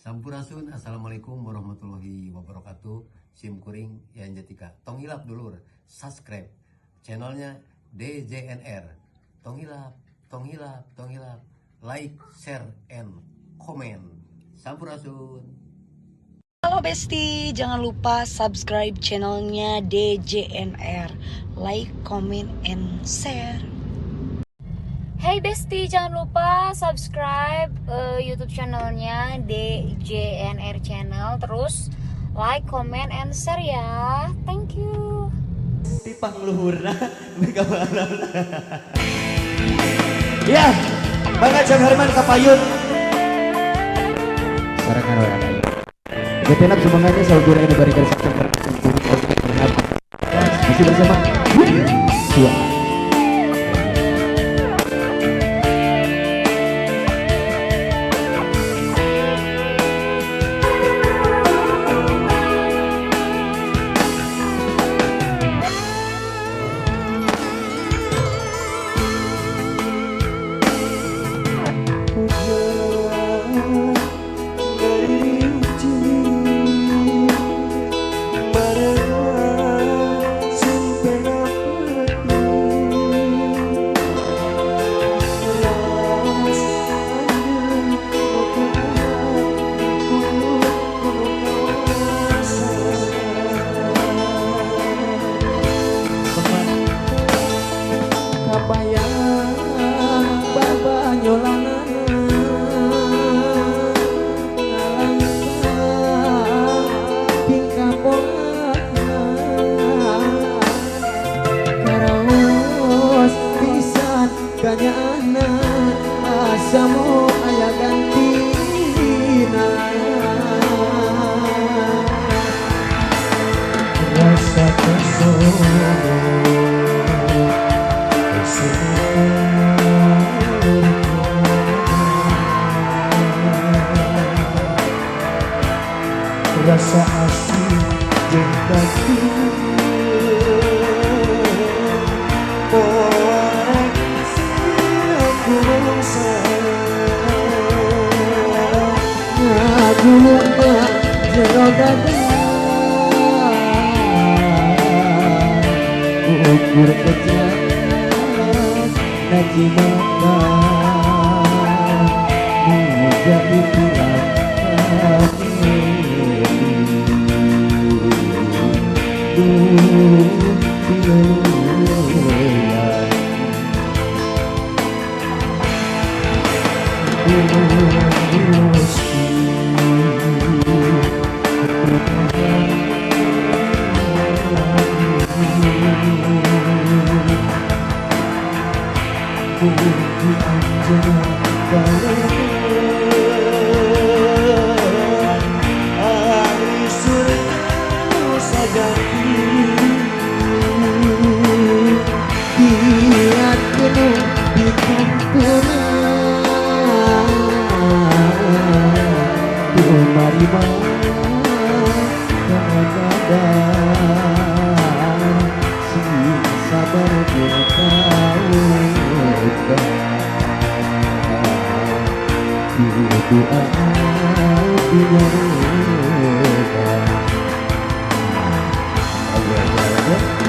Sampurasun, assalamualaikum warahmatullahi wabarakatuh. Sim kuring yang jatika. Tong hilap dulur, subscribe channelnya DJNR. Tong hilap, tong hilap, tong hilap. Like, share, and comment. Sampurasun. Halo Besti, jangan lupa subscribe channelnya DJNR. Like, comment, and share. Hey Besti, jangan lupa subscribe YouTube channelnya DJNR Channel. Terus like, comment, and share ya. Thank you. Di pangluhurna mereka barang. Ya, Bang Ajeng Herman Kapayun. Sarangan wae ayo. Getenap semangatnya selalu dura ini barikan sakit. Masih bersama Tua. Asamu aya gantina rasa tersono rasa asli jeung kaki Gulungna jero dadang ukur kejalan najimakan muda itu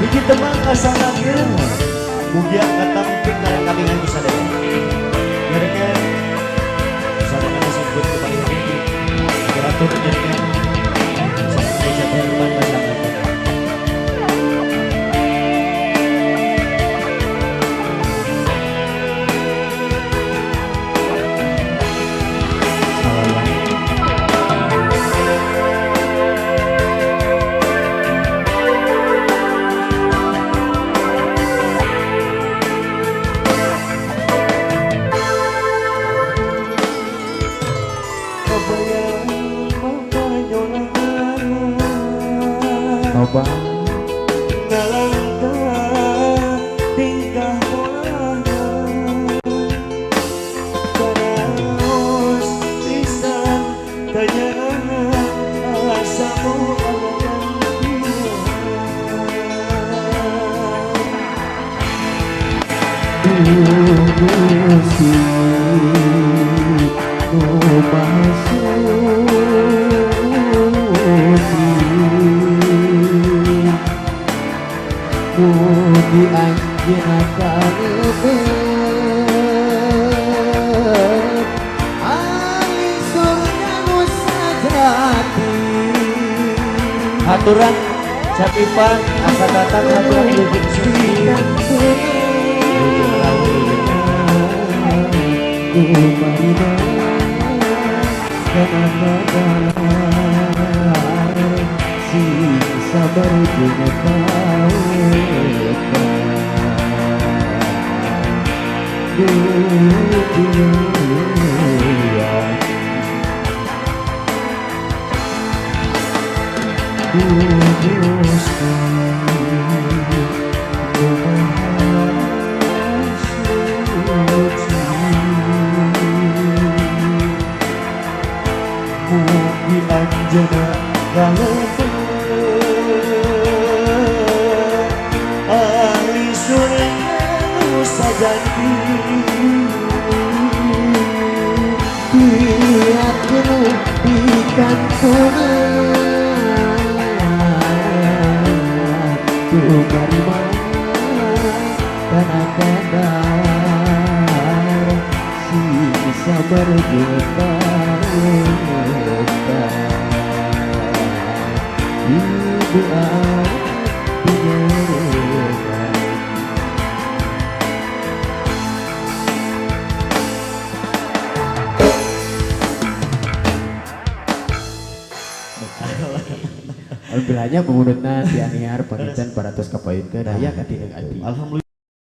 bikin teman kasanakeun mugia kata mungkin karena kami ngan bisa deh mereka sama kata sebut kembali lagi beratur jadinya sama bisa berban pasangan Coba nalangkah tingkah polanya terus pisan kenyangan asamu akan haturan Capipan asa datang haturan Bukit Suci sabar punya Anjana kalau ahli surga Musa janji biarkan di kantongan tuh karimah kadang-kadang si sabar kita Ibu Alhamdulillahnya pengurutna tianiar pangitan 400 kapoin ke daya kati ati. Alhamdulillah.